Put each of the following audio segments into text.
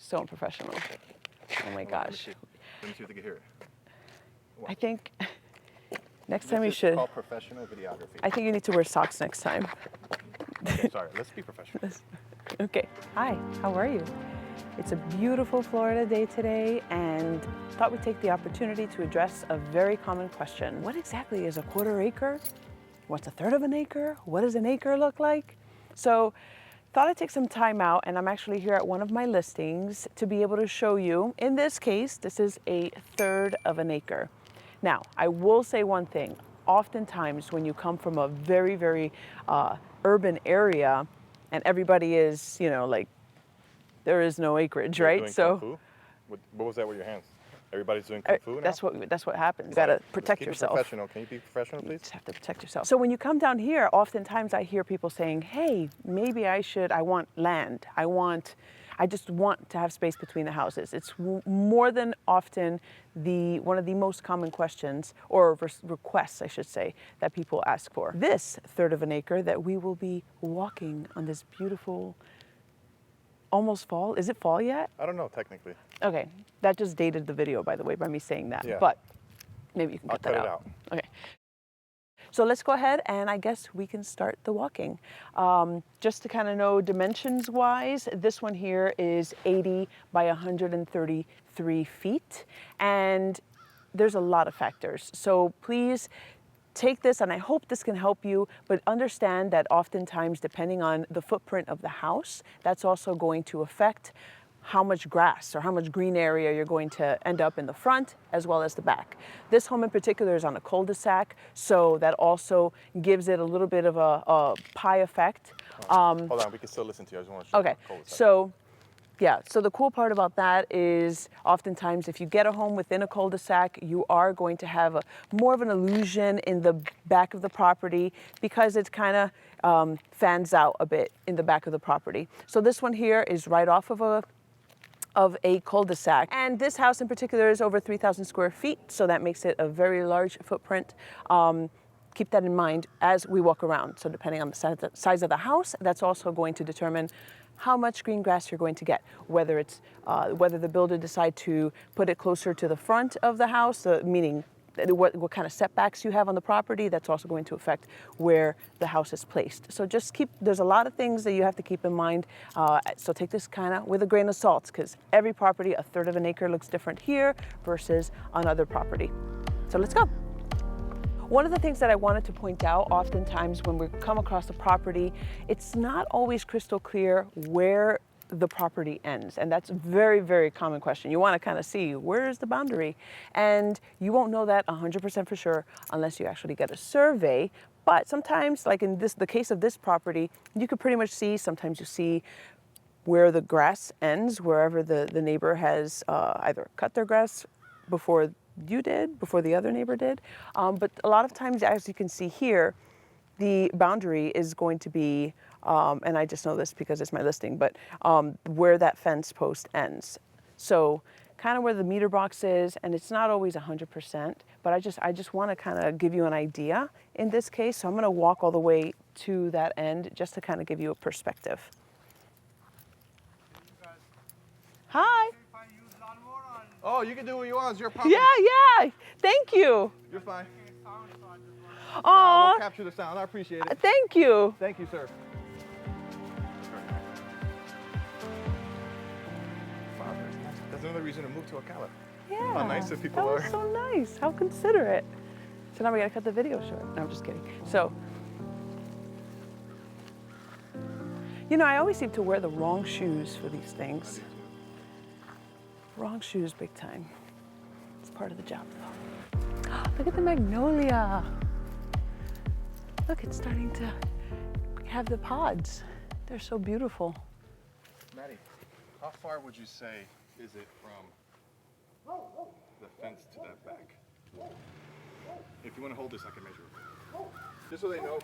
So unprofessional. Oh my gosh. Let me see if they can hear it. I think next time you should. It's called professional videography. I think you need to wear socks next time. Okay, sorry, let's be professional. Okay. Hi, how are you? It's a beautiful Florida day today, and thought we'd take the opportunity to address a very common question. What exactly is a quarter acre? What's a third of an acre? What does an acre look like? So thought I'd take some time out, and I'm actually here at one of my listings to be able to show you. In this case, this is a third of an acre. Now, I will say one thing. Oftentimes when you come from a very, very urban area and everybody is, you know, like, there is no acreage, You're right? doing So kung fu? What was that with your hands? Everybody's doing kung fu now? that's what happens. You gotta protect Keep yourself. It professional. Can you be professional, please? You just have to protect yourself. So when you come down here, oftentimes I hear people saying, hey, maybe I want land. I just want to have space between the houses. It's more than often one of the most common questions, or requests, I should say, that people ask for. This third of an acre that we will be walking on this beautiful, almost fall. Is it fall yet? I don't know, technically. Okay, that just dated the video, by the way, by me saying that. Yeah. But maybe you can cut I'll that cut it out. Okay. So let's go ahead, and I guess we can start the walking. Just to kind of know dimensions-wise, this one here is 80 by 133 feet, and there's a lot of factors. So please take this, and I hope this can help you, but understand that oftentimes, depending on the footprint of the house, that's also going to affect how much grass or how much green area you're going to end up in the front as well as the back. This home in particular is on a cul-de-sac, so that also gives it a little bit of a pie effect. Hold on, we can still listen to you. I just want to show Okay, you the cul-de-sac. so yeah, so the cool part about that is oftentimes if you get a home within a cul-de-sac, you are going to have more of an illusion in the back of the property because it's kind of fans out a bit in the back of the property. So this one here is right off of a cul-de-sac. And this house in particular is over 3,000 square feet, so that makes it a very large footprint. Keep that in mind as we walk around. So depending on the size of the house, that's also going to determine how much green grass you're going to get, whether the builder decide to put it closer to the front of the house, meaning what kind of setbacks you have on the property. That's also going to affect where the house is placed. So just there's a lot of things that you have to keep in mind. So take this kind of with a grain of salt, because every property, a third of an acre, looks different here versus on other property. So let's go. One of the things that I wanted to point out, oftentimes when we come across a property, it's not always crystal clear where the property ends. And that's a very, very common question. You want to kind of see, where is the boundary? And you won't know that 100% for sure unless you actually get a survey. But sometimes, like in the case of this property, you could pretty much see, sometimes you see where the grass ends, wherever the neighbor has either cut their grass before you did, before the other neighbor did. But a lot of times, as you can see here, the boundary is going to be, and I just know this because it's my listing, but where that fence post ends. So kind of where the meter box is, and it's not always 100%, but I just want to kind of give you an idea in this case. So I'm going to walk all the way to that end just to kind of give you a perspective. Hi. Oh, you can do what you want. It's your property. Yeah. Thank you. You're fine. Oh, I won't capture the sound. I appreciate it. Thank you. Thank you, sir. Father, that's another reason to move to Ocala. Yeah. How nice the people That was are. so nice. How considerate. So now we gotta cut the video short. No, I'm just kidding. So, you know, I always seem to wear the wrong shoes for these things. Wrong shoes, big time. It's part of the job, though. Look at the magnolia. Look, it's starting to have the pods. They're so beautiful. Maddie, how far would you say is it from the fence to that back? If you want to hold this, I can measure it. Just so they know.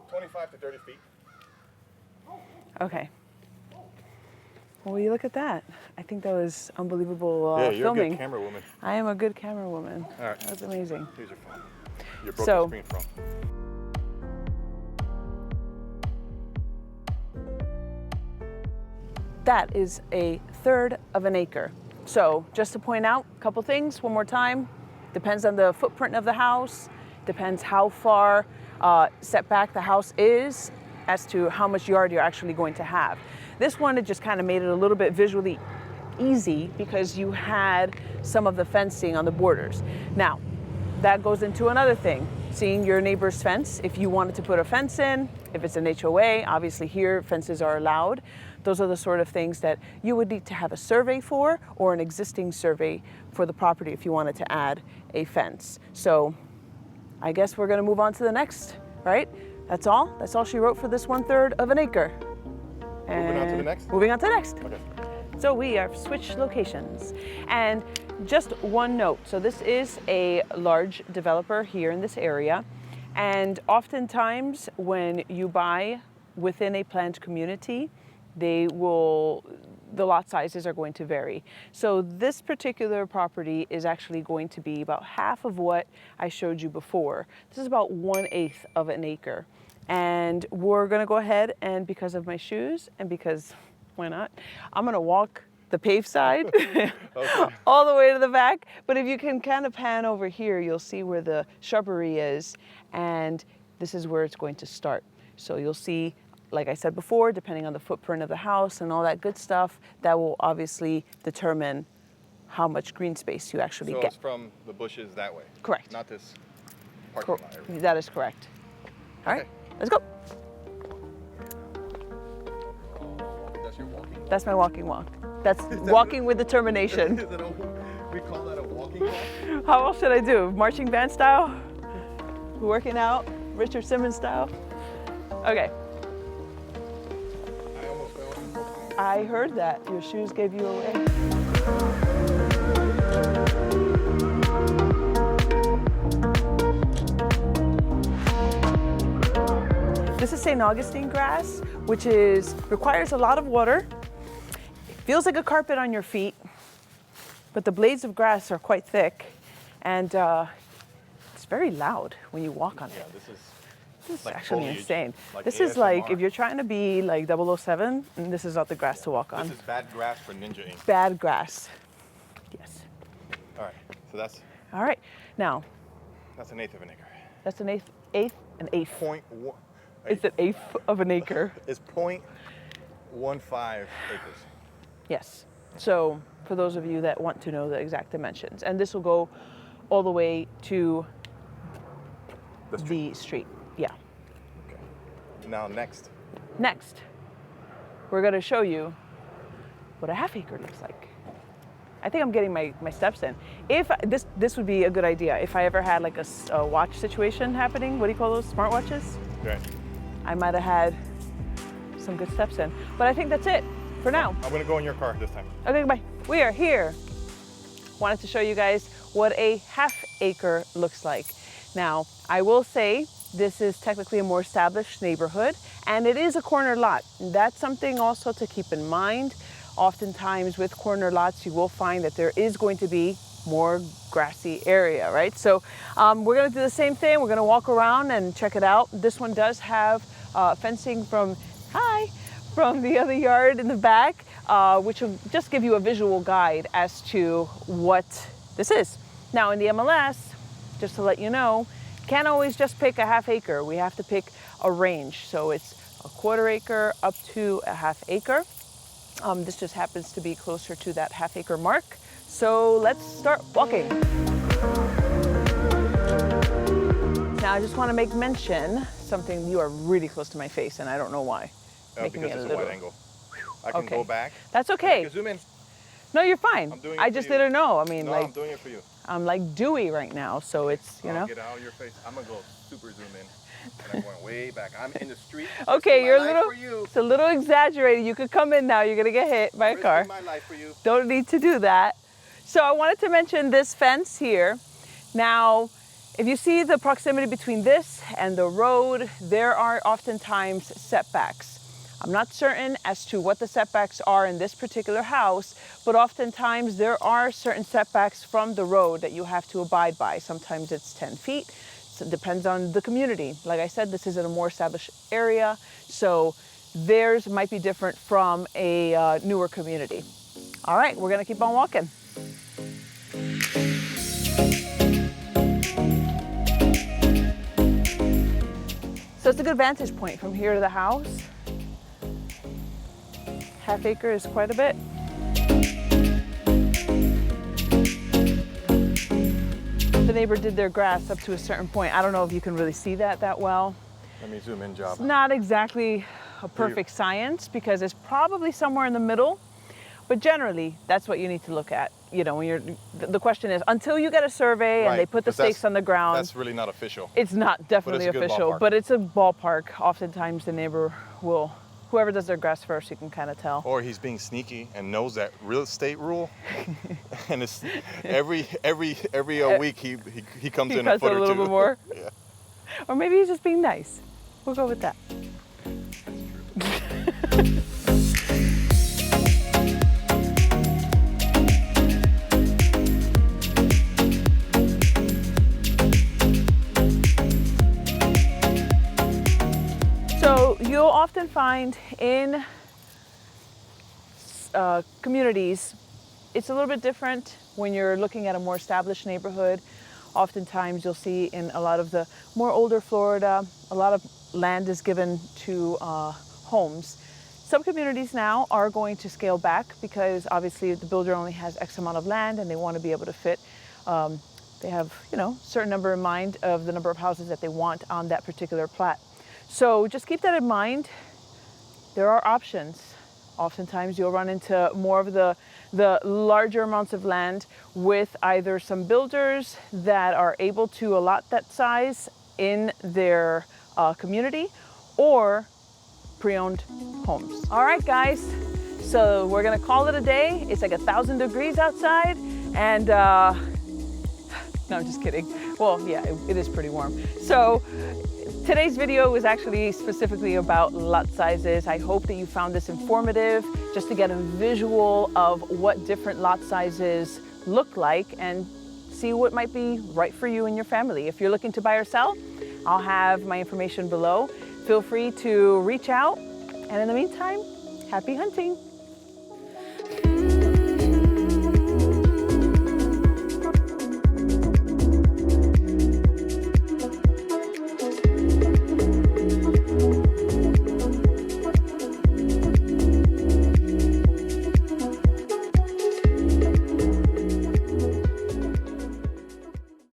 25 to 30 feet. Okay. Well, you look at that. I think that was unbelievable yeah, you're filming. a good camera woman. I am a good camera woman. All right. That was amazing. Here's your phone. your broken So, screen from? that is a third of an acre. So just to point out a couple things one more time, depends on the footprint of the house, depends how far set back the house is as to how much yard you're actually going to have. This one, it just kind of made it a little bit visually easy because you had some of the fencing on the borders. Now, that goes into another thing, seeing your neighbor's fence. If you wanted to put a fence in, if it's an HOA, obviously here fences are allowed. Those are the sort of things that you would need to have a survey for, or an existing survey for the property if you wanted to add a fence. So I guess we're gonna move on to the next, right? That's all she wrote for this 1/3 of an acre. Moving on to the next? Moving on to the next. Okay. So we have switched locations. And just one note, so this is a large developer here in this area. And oftentimes when you buy within a planned community, the lot sizes are going to vary. So this particular property is actually going to be about half of what I showed you before. This is about 1/8 of an acre. And we're gonna go ahead, and because of my shoes and because why not, I'm gonna walk the paved side Okay. all the way to the back. But if you can kind of pan over here, you'll see where the shrubbery is, and this is where it's going to start. So you'll see, like I said before, depending on the footprint of the house and all that good stuff, that will obviously determine how much green space you actually So get. it's from the bushes that way? Correct. Not this parking lot area? That is correct. All right, Okay. let's go. That's your walking? That's my walking walk. That's walking with determination. We call that a walking walk? How else should I do? Marching band style? Working out? Richard Simmons style? Okay, I almost fell. I heard that. Your shoes gave you away. This is St. Augustine grass, which requires a lot of water. It feels like a carpet on your feet, but the blades of grass are quite thick, and it's very loud when you walk on it. Yeah, This is like actually foliage, insane. like This is like, ASMR. if you're trying to be like 007, and this is not the grass to walk on. This is bad grass for Ninja Ink. Bad grass. Yes. All right, so that's All right. Now, 1/8 of an acre. that's an eighth. Point one. It's an eighth of an acre. It's 0.15 acres. Yes. So for those of you that want to know the exact dimensions, and this will go all the way to the street. Yeah. Okay. Now next. Next, we're going to show you what a half acre looks like. I think I'm getting my steps in. If this would be a good idea. If I ever had like a watch situation happening, what do you call those, smartwatches? Right. I might have had some good steps in. But I think that's it for now. I'm gonna go in your car this time. Okay, bye. We are here. Wanted to show you guys what a half acre looks like. Now, I will say this is technically a more established neighborhood, and it is a corner lot. That's something also to keep in mind. Oftentimes with corner lots, you will find that there is going to be more grassy area, right? So we're gonna do the same thing. We're gonna walk around and check it out. This one does have fencing from the other yard in the back, which will just give you a visual guide as to what this is. Now in the MLS, just to let you know, can't always just pick a half acre. We have to pick a range. So it's a 1/4 acre up to a half acre. This just happens to be closer to that half acre mark. So let's start walking. Now I just want to make mention something. You are really close to my face, and I don't know why. Making Because it it's a wide angle. I can Okay. go back. That's okay. You can zoom in. No, you're fine. I'm doing it I for just you. didn't know. I mean, No, like I'm doing it for you. I'm like dewy right now, so it's you I'll know. get out of your face. I'm gonna go super zoom in. And I'm going way back. I'm in the street. Okay, risking you're a my life little. for you. It's a little exaggerated. You could come in now. You're gonna get hit by a car. Risking my life for you. Don't need to do that. So I wanted to mention this fence here. Now, if you see the proximity between this and the road, there are oftentimes setbacks. I'm not certain as to what the setbacks are in this particular house, but oftentimes there are certain setbacks from the road that you have to abide by. Sometimes it's 10 feet, So it depends on the community. Like I said, this is in a more established area, so theirs might be different from a newer community. All right, we're gonna keep on walking. So it's a good vantage point from here to the house. Half acre is quite a bit. The neighbor did their grass up to a certain point. I don't know if you can really see that well. Let me zoom in, Job. It's not exactly a perfect science because it's probably somewhere in the middle, but generally that's what you need to look at. You know, when you're, the question is, until you get a survey and they put the stakes on the ground. That's really not official. It's not definitely official, but it's a ballpark. Oftentimes the neighbor will, whoever does their grass first, you can kind of tell. Or he's being sneaky and knows that real estate rule, and it's every week he comes in a foot or two. A little bit more. Yeah. Or maybe he's just being nice. We'll go with that. So you'll often find in communities, it's a little bit different when you're looking at a more established neighborhood. Oftentimes you'll see in a lot of the more older Florida, a lot of land is given to homes. Some communities now are going to scale back because obviously the builder only has X amount of land and they want to be able to fit. They have, you know, a certain number in mind of the number of houses that they want on that particular plat. So just keep that in mind. There are options. Oftentimes you'll run into more of the larger amounts of land with either some builders that are able to allot that size in their community or pre-owned homes. All right, guys, so we're gonna call it a day. It's like 1,000 degrees outside and no, I'm just kidding. Well, yeah, it is pretty warm. So today's video was actually specifically about lot sizes. I hope that you found this informative just to get a visual of what different lot sizes look like and see what might be right for you and your family. If you're looking to buy or sell, I'll have my information below. Feel free to reach out. And in the meantime, happy hunting.